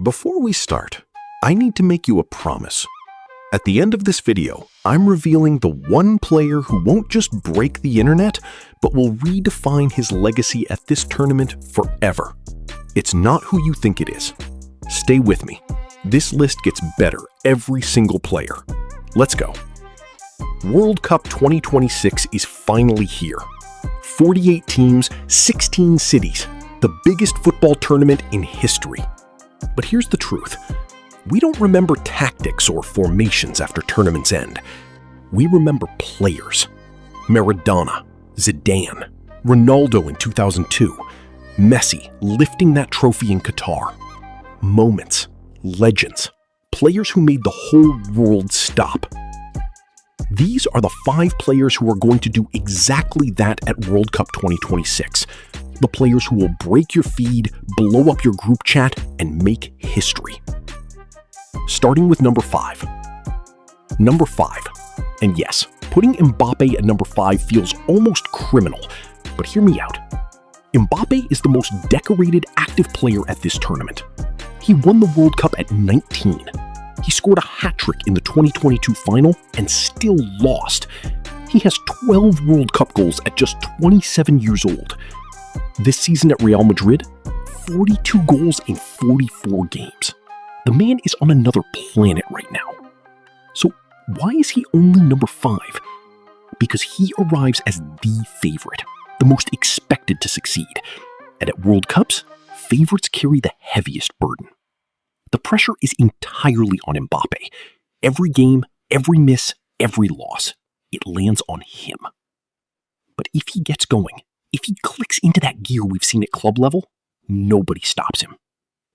Before we start, I need to make you a promise. At the end of this video, I'm revealing the one player who won't just break the internet, but will redefine his legacy at this tournament forever. It's not who you think it is. Stay with me. This list gets better every single player. Let's go. World Cup 2026 is finally here. 48 teams, 16 cities, the biggest football tournament in history. But here's the truth. We don't remember tactics or formations after tournaments end. We remember players. Maradona, Zidane, Ronaldo in 2002, Messi lifting that trophy in Qatar. Moments, legends, players who made the whole world stop. These are the 5 players who are going to do exactly that at World Cup 2026. The players who will break your feed, blow up your group chat, and make history. Starting with number 5. Number 5. And yes, putting Mbappe at number 5 feels almost criminal, but hear me out. Mbappe is the most decorated active player at this tournament. He won the World Cup at 19. He scored a hat-trick in the 2022 final and still lost. He has 12 World Cup goals at just 27 years old. This season at Real Madrid, 42 goals in 44 games. The man is on another planet right now. So why is he only number 5? Because he arrives as the favorite, the most expected to succeed. And at World Cups, favorites carry the heaviest burden. The pressure is entirely on Mbappe. Every game, every miss, every loss, it lands on him. But if he gets going, if he clicks into that gear we've seen at club level, nobody stops him.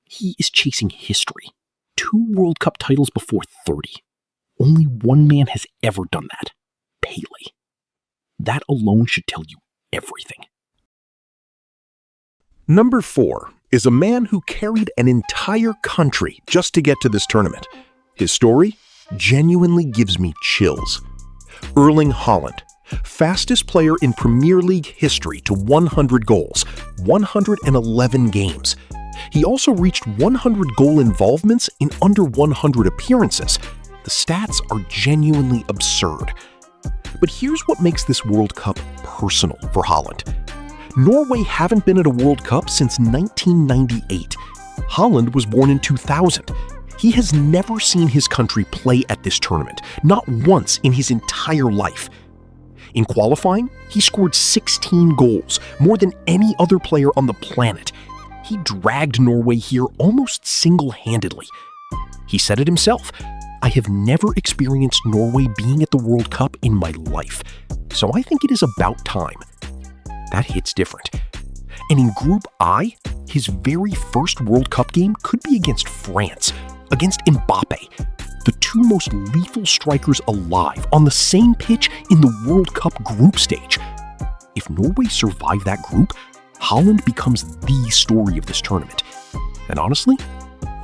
He is chasing history. 2 World Cup titles before 30. Only one man has ever done that. Pele. That alone should tell you everything. Number 4 is a man who carried an entire country just to get to this tournament. His story genuinely gives me chills. Erling Haaland, fastest player in Premier League history to 100 goals, 111 games. He also reached 100 goal involvements in under 100 appearances. The stats are genuinely absurd. But here's what makes this World Cup personal for Haaland. Norway haven't been at a World Cup since 1998. Haaland was born in 2000. He has never seen his country play at this tournament, not once in his entire life. In qualifying, he scored 16 goals, more than any other player on the planet. He dragged Norway here almost single-handedly. He said it himself, "I have never experienced Norway being at the World Cup in my life, so I think it is about time." That hits different. And in Group I, his very first World Cup game could be against France, against Mbappe, the 2 most lethal strikers alive on the same pitch in the World Cup group stage. If Norway survive that group, Haaland becomes the story of this tournament. And honestly,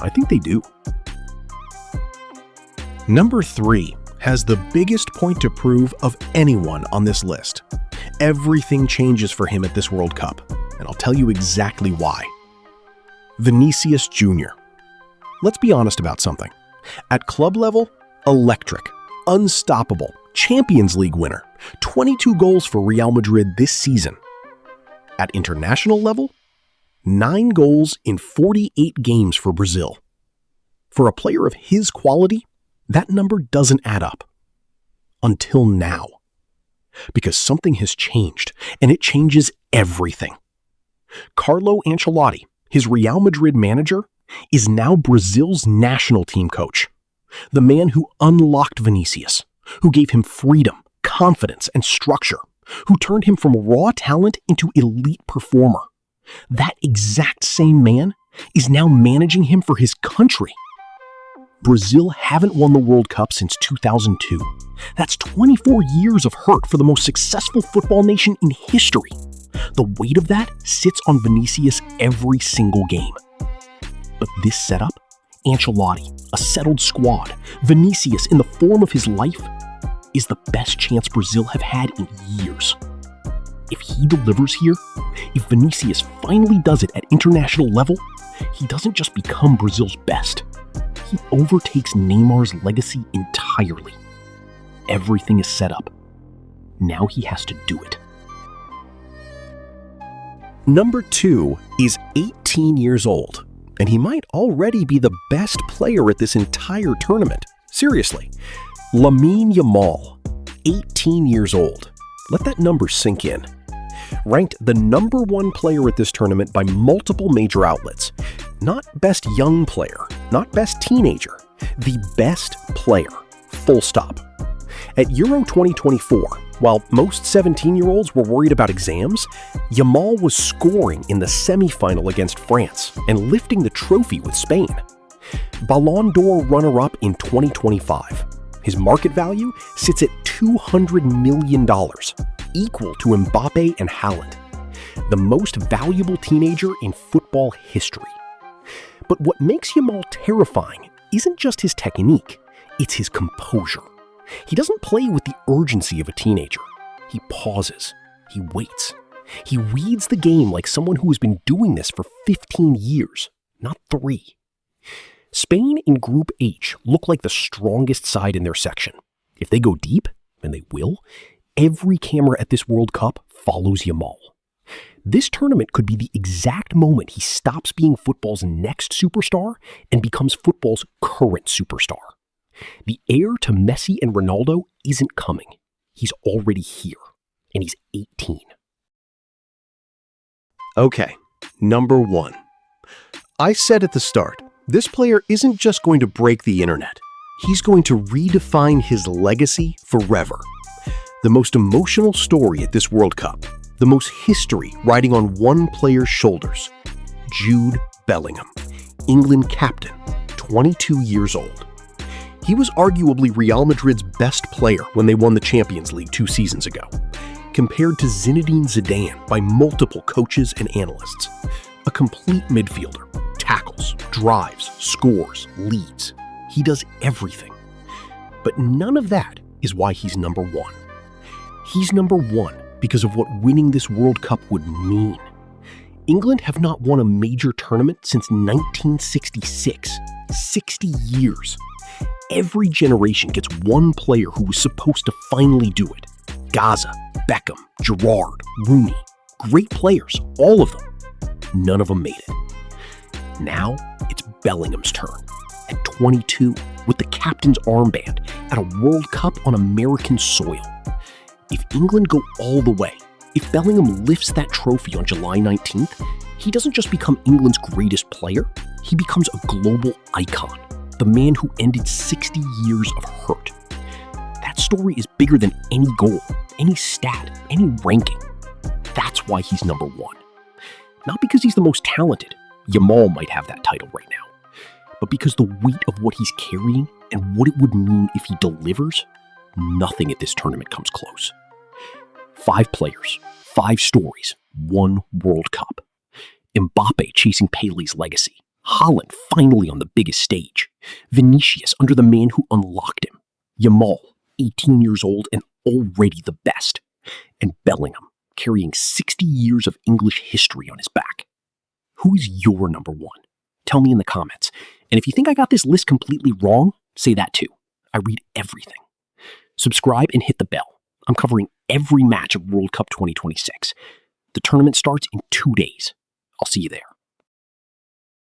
I think they do. Number 3 has the biggest point to prove of anyone on this list. Everything changes for him at this World Cup, and I'll tell you exactly why. Vinicius Jr. Let's be honest about something. At club level, electric, unstoppable, Champions League winner, 22 goals for Real Madrid this season. At international level, 9 goals in 48 games for Brazil. For a player of his quality, that number doesn't add up. Until now. Because something has changed, and it changes everything. Carlo Ancelotti, his Real Madrid manager, is now Brazil's national team coach. The man who unlocked Vinicius, who gave him freedom, confidence, and structure, who turned him from raw talent into elite performer. That exact same man is now managing him for his country. Brazil haven't won the World Cup since 2002. That's 24 years of hurt for the most successful football nation in history. The weight of that sits on Vinicius every single game. But this setup, Ancelotti, a settled squad, Vinicius in the form of his life, is the best chance Brazil have had in years. If he delivers here, if Vinicius finally does it at international level, he doesn't just become Brazil's best. He overtakes Neymar's legacy entirely. Everything is set up. Now he has to do it. Number 2 is 18 years old, and he might already be the best player at this entire tournament. Seriously, Lamine Yamal, 18 years old. Let that number sink in. Ranked the number 1 player at this tournament by multiple major outlets. Not best young player, not best teenager, the best player, full stop. At Euro 2024, while most 17-year-olds were worried about exams, Yamal was scoring in the semi-final against France and lifting the trophy with Spain. Ballon d'Or runner-up in 2025. His market value sits at $200 million, equal to Mbappe and Haaland. The most valuable teenager in football history. But what makes Yamal terrifying isn't just his technique, it's his composure. He doesn't play with the urgency of a teenager. He pauses. He waits. He reads the game like someone who has been doing this for 15 years, not 3. Spain in Group H look like the strongest side in their section. If they go deep, and they will, every camera at this World Cup follows Yamal. This tournament could be the exact moment he stops being football's next superstar and becomes football's current superstar. The heir to Messi and Ronaldo isn't coming. He's already here, and he's 18. Okay, number 1. I said at the start, this player isn't just going to break the internet. He's going to redefine his legacy forever. The most emotional story at this World Cup, the most history riding on one player's shoulders. Jude Bellingham, England captain, 22 years old. He was arguably Real Madrid's best player when they won the Champions League 2 seasons ago, compared to Zinedine Zidane by multiple coaches and analysts. A complete midfielder, tackles, drives, scores, leads. He does everything. But none of that is why he's number 1. He's number 1 because of what winning this World Cup would mean. England have not won a major tournament since 1966, 60 years. Every generation gets one player who was supposed to finally do it. Gaza, Beckham, Gerrard, Rooney. Great players, all of them. None of them made it. Now, it's Bellingham's turn. At 22, with the captain's armband, at a World Cup on American soil. If England go all the way, if Bellingham lifts that trophy on July 19th, he doesn't just become England's greatest player, he becomes a global icon. The man who ended 60 years of hurt. That story is bigger than any goal, any stat, any ranking. That's why he's number 1. Not because he's the most talented, Yamal might have that title right now, but because the weight of what he's carrying and what it would mean if he delivers, nothing at this tournament comes close. 5 players, 5 stories, 1 World Cup. Mbappe chasing Pele's legacy. Haaland finally on the biggest stage. Vinicius under the man who unlocked him. Yamal, 18 years old and already the best. And Bellingham carrying 60 years of English history on his back. Who is your number 1? Tell me in the comments. And if you think I got this list completely wrong, say that too. I read everything. Subscribe and hit the bell. I'm covering every match of World Cup 2026. The tournament starts in 2 days. I'll see you there.